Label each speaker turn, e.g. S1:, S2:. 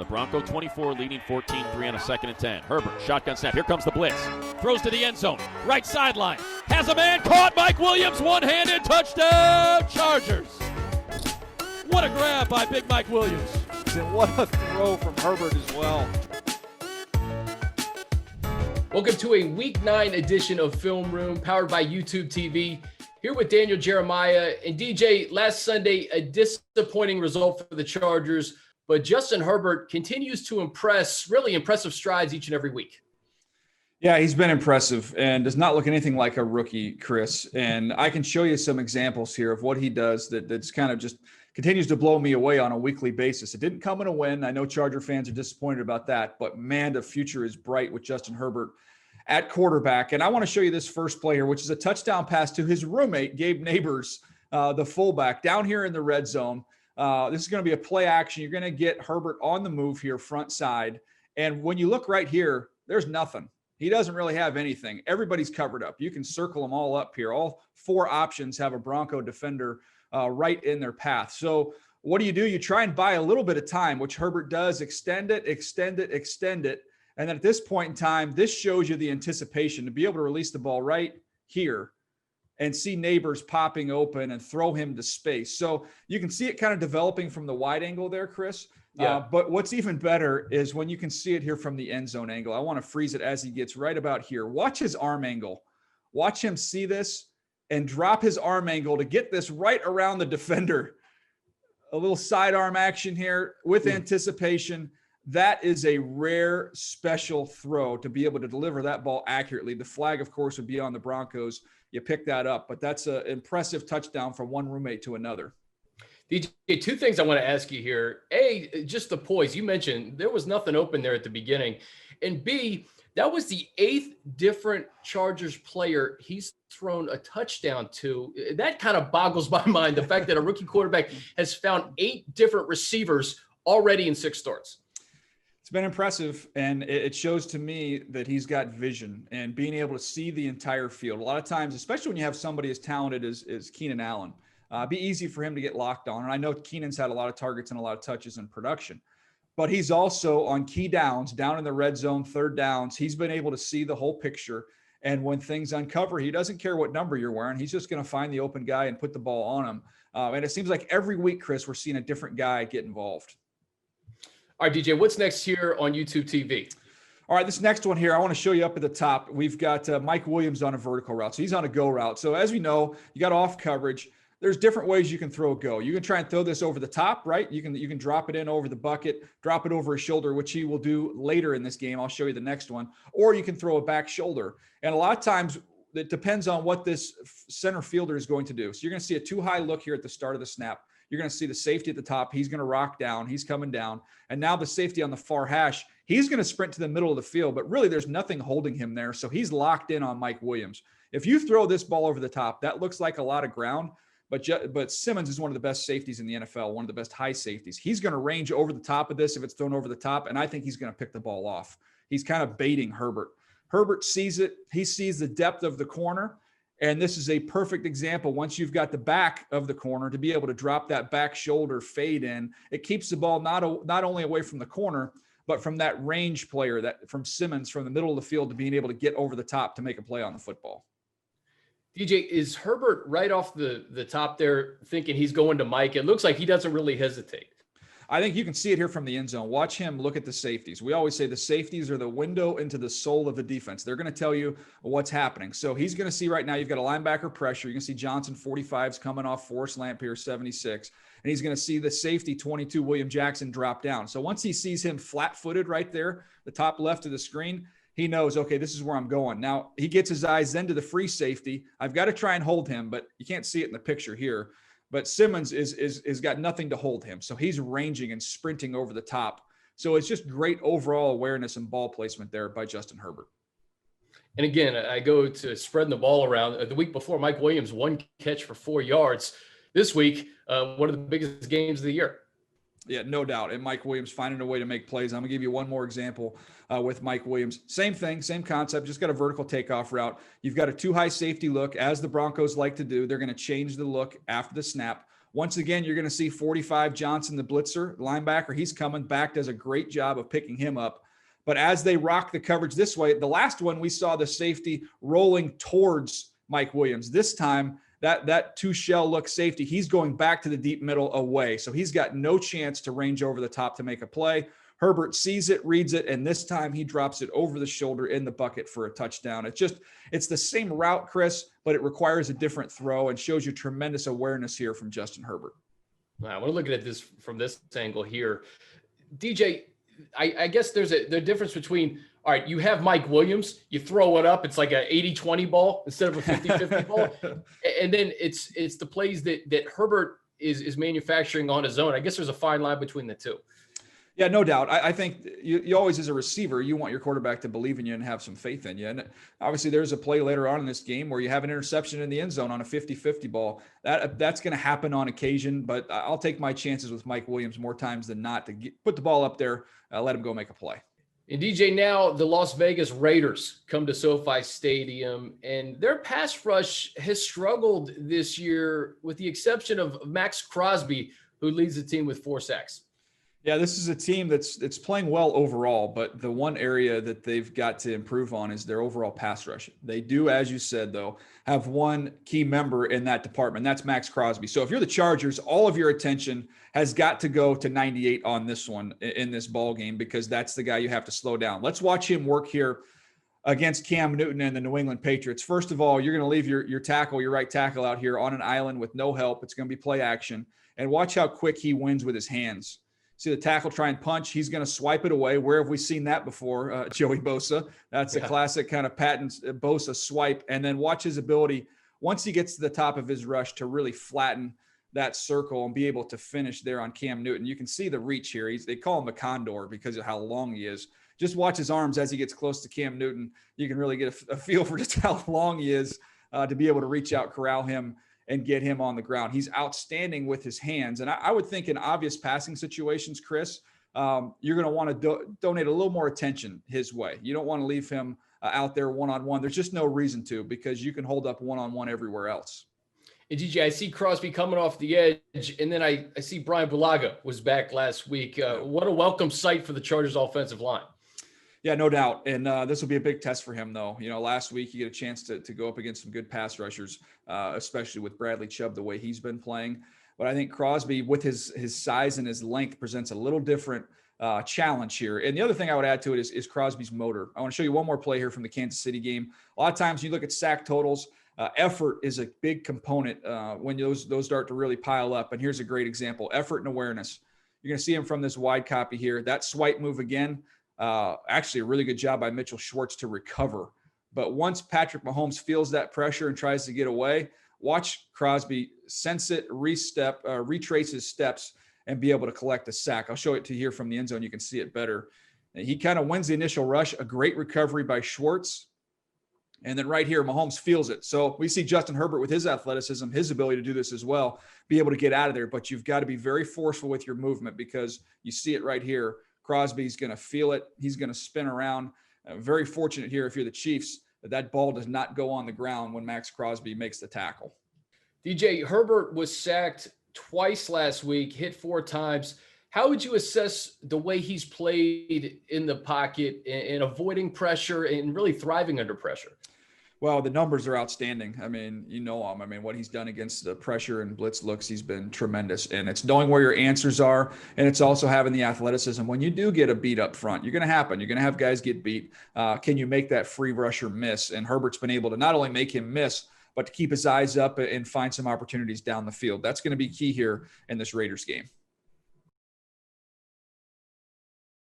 S1: The Bronco 24 leading 14-3 on a 2nd and 10. Herbert, shotgun snap. Here comes the blitz. Throws to the end zone. Right sideline. Has a man caught. Mike Williams, one-handed touchdown Chargers. What a grab by Big Mike Williams.
S2: And what a throw from Herbert as well.
S3: Welcome to a Week 9 edition of Film Room, powered by YouTube TV. Here with Daniel Jeremiah. And DJ, last Sunday, a disappointing result for the Chargers, but Justin Herbert continues to impress, really impressive strides each and every week.
S2: Yeah, he's been impressive and does not look anything like a rookie, Chris. And I can show you some examples here of what he does that's kind of just continues to blow me away on a weekly basis. It didn't come in a win. I know Charger fans are disappointed about that, but man, the future is bright with Justin Herbert at quarterback. And I want to show you this first play here, which is a touchdown pass to his roommate, Gabe Neighbors, the fullback, down here in the red zone. This is going to be a play action. You're going to get Herbert on the move here, front side. And when you look right here, there's nothing. He doesn't really have anything. Everybody's covered up. You can circle them all up here. All four options have a Bronco defender right in their path. So what do? You try and buy a little bit of time, which Herbert does, extend it. And then at this point in time, this shows you the anticipation to be able to release the ball right here and see Neighbors popping open and throw him to space. So you can see it kind of developing from the wide angle there, Chris.
S3: Yeah.
S2: But what's even better is when you can see it here from the end zone angle. I want to freeze it as he gets right about here. Watch his arm angle. Watch him see this and drop his arm angle to get this right around the defender. A little sidearm action here with anticipation. That is a rare, special throw to be able to deliver that ball accurately. The flag, of course, would be on the Broncos. You pick that up, but that's an impressive touchdown from one roommate to another.
S3: DJ, two things I want to ask you here. A, just the poise. You mentioned there was nothing open there at the beginning. And B, that was the 8th different Chargers player he's thrown a touchdown to. That kind of boggles my mind, the fact that a rookie quarterback has found 8 different receivers already in 6 starts.
S2: It's been impressive, and it shows to me that he's got vision and being able to see the entire field. A lot of times, especially when you have somebody as talented as Keenan Allen, be easy for him to get locked on. And I know Keenan's had a lot of targets and a lot of touches in production, but he's also on key downs, down in the red zone, 3rd downs. He's been able to see the whole picture. And when things uncover, he doesn't care what number you're wearing. He's just going to find the open guy and put the ball on him. And it seems like every week, Chris, we're seeing a different guy get involved.
S3: All right, DJ, what's next here on YouTube TV?
S2: All right, this next one here, I want to show you up at the top. We've got Mike Williams on a vertical route. So he's on a go route. So as we know, you got off coverage. There's different ways you can throw a go. You can try and throw this over the top, right? You can drop it in over the bucket, drop it over his shoulder, which he will do later in this game. I'll show you the next one. Or you can throw a back shoulder. And a lot of times it depends on what this center fielder is going to do. So you're going to see a too high look here at the start of the snap. You're going to see the safety at the top. He's going to rock down. He's coming down. And now the safety on the far hash, he's going to sprint to the middle of the field, but really there's nothing holding him there. So he's locked in on Mike Williams. If you throw this ball over the top, that looks like a lot of ground, but Simmons is one of the best safeties in the NFL, one of the best high safeties. He's going to range over the top of this if it's thrown over the top, and I think he's going to pick the ball off. He's kind of baiting Herbert. Herbert sees it. He sees the depth of the corner. And this is a perfect example. Once you've got the back of the corner to be able to drop that back shoulder fade in, it keeps the ball not only away from the corner, but from that range player, that from Simmons, from the middle of the field to being able to get over the top to make a play on the football.
S3: DJ, is Herbert right off the top there thinking he's going to Mike? It looks like he doesn't really hesitate.
S2: I think you can see it here from the end zone. Watch him look at the safeties. We always say the safeties are the window into the soul of the defense. They're going to tell you what's happening. So he's going to see right now, you've got a linebacker pressure. You can see Johnson 45s coming off Forrest Lamp here, 76. And he's going to see the safety 22, William Jackson, drop down. So once he sees him flat-footed right there, the top left of the screen, he knows, okay, this is where I'm going. Now he gets his eyes then to the free safety. I've got to try and hold him, but you can't see it in the picture here. But Simmons is got nothing to hold him. So he's ranging and sprinting over the top. So it's just great overall awareness and ball placement there by Justin Herbert.
S3: And again, I go to spreading the ball around. The week before, Mike Williams, 1 catch for 4 yards. This week, one of the biggest games of the year.
S2: Yeah, no doubt. And Mike Williams finding a way to make plays. I'm going to give you one more example with Mike Williams. Same thing, same concept, just got a vertical takeoff route. You've got a too high safety look, as the Broncos like to do. They're going to change the look after the snap. Once again, you're going to see 45 Johnson, the blitzer linebacker. He's coming back, does a great job of picking him up. But as they rock the coverage this way, the last one we saw the safety rolling towards Mike Williams. This time, that two-shell look safety, he's going back to the deep middle away. So he's got no chance to range over the top to make a play. Herbert sees it, reads it, and this time he drops it over the shoulder in the bucket for a touchdown. It's the same route, Chris, but it requires a different throw and shows you tremendous awareness here from Justin Herbert.
S3: I want to look at this from this angle here. DJ, I guess there's a difference between, all right, you have Mike Williams, you throw it up, it's like a 80-20 ball instead of a 50-50 ball. And then it's the plays that Herbert is manufacturing on his own. I guess there's a fine line between the two.
S2: Yeah, no doubt. I think you always, as a receiver, you want your quarterback to believe in you and have some faith in you. And obviously there's a play later on in this game where you have an interception in the end zone on a 50-50 ball. That's going to happen on occasion, but I'll take my chances with Mike Williams more times than not to put the ball up there, let him go make a play.
S3: And DJ, now the Las Vegas Raiders come to SoFi Stadium, and their pass rush has struggled this year with the exception of Maxx Crosby, who leads the team with 4 sacks.
S2: Yeah, this is a team that's playing well overall, but the one area that they've got to improve on is their overall pass rush. They do, as you said, though, have one key member in that department. That's Maxx Crosby. So if you're the Chargers, all of your attention has got to go to 98 on this one in this ball game, because that's the guy you have to slow down. Let's watch him work here against Cam Newton and the New England Patriots. First of all, you're going to leave your right tackle out here on an island with no help. It's going to be play action. And watch how quick he wins with his hands. See the tackle try and punch. He's going to swipe it away. Where have we seen that before? Joey Bosa. That's a classic kind of patent Bosa swipe. And then watch his ability, once he gets to the top of his rush, to really flatten that circle and be able to finish there on Cam Newton. You can see the reach here. They call him a condor because of how long he is. Just watch his arms as he gets close to Cam Newton. You can really get a feel for just how long he is to be able to reach out, corral him, and get him on the ground. He's outstanding with his hands. And I would think in obvious passing situations, Chris, you're going to want to donate a little more attention his way. You don't want to leave him out there one-on-one. There's just no reason to, because you can hold up one-on-one everywhere else.
S3: And DJ, I see Crosby coming off the edge, and then I see Brian Bulaga was back last week. What a welcome sight for the Chargers offensive line. Yeah,
S2: no doubt. And this will be a big test for him, though. Last week you get a chance to go up against some good pass rushers, especially with Bradley Chubb, the way he's been playing. But I think Crosby, with his size and his length, presents a little different challenge here. And the other thing I would add to it is Crosby's motor. I want to show you one more play here from the Kansas City game. A lot of times you look at sack totals, effort is a big component when those start to really pile up. And here's a great example: effort and awareness. You're going to see him from this wide copy here. That swipe move again. Actually a really good job by Mitchell Schwartz to recover. But once Patrick Mahomes feels that pressure and tries to get away, watch Crosby sense it, retrace his steps, and be able to collect a sack. I'll show it to you here from the end zone. You can see it better. And he kind of wins the initial rush, a great recovery by Schwartz. And then right here, Mahomes feels it. So we see Justin Herbert with his athleticism, his ability to do this as well, be able to get out of there. But you've got to be very forceful with your movement, because you see it right here. Crosby's going to feel it. He's going to spin around. Very fortunate here, if you're the Chiefs, that ball does not go on the ground when Maxx Crosby makes the tackle.
S3: DJ, Herbert was sacked twice last week, hit 4 times. How would you assess the way he's played in the pocket and avoiding pressure and really thriving under pressure?
S2: Well, the numbers are outstanding. I mean, him. I mean, what he's done against the pressure and blitz looks, he's been tremendous. And it's knowing where your answers are, and it's also having the athleticism. When you do get a beat up front, you're going to happen. You're going to have guys get beat. Can you make that free rusher miss? And Herbert's been able to not only make him miss, but to keep his eyes up and find some opportunities down the field. That's going to be key here in this Raiders game.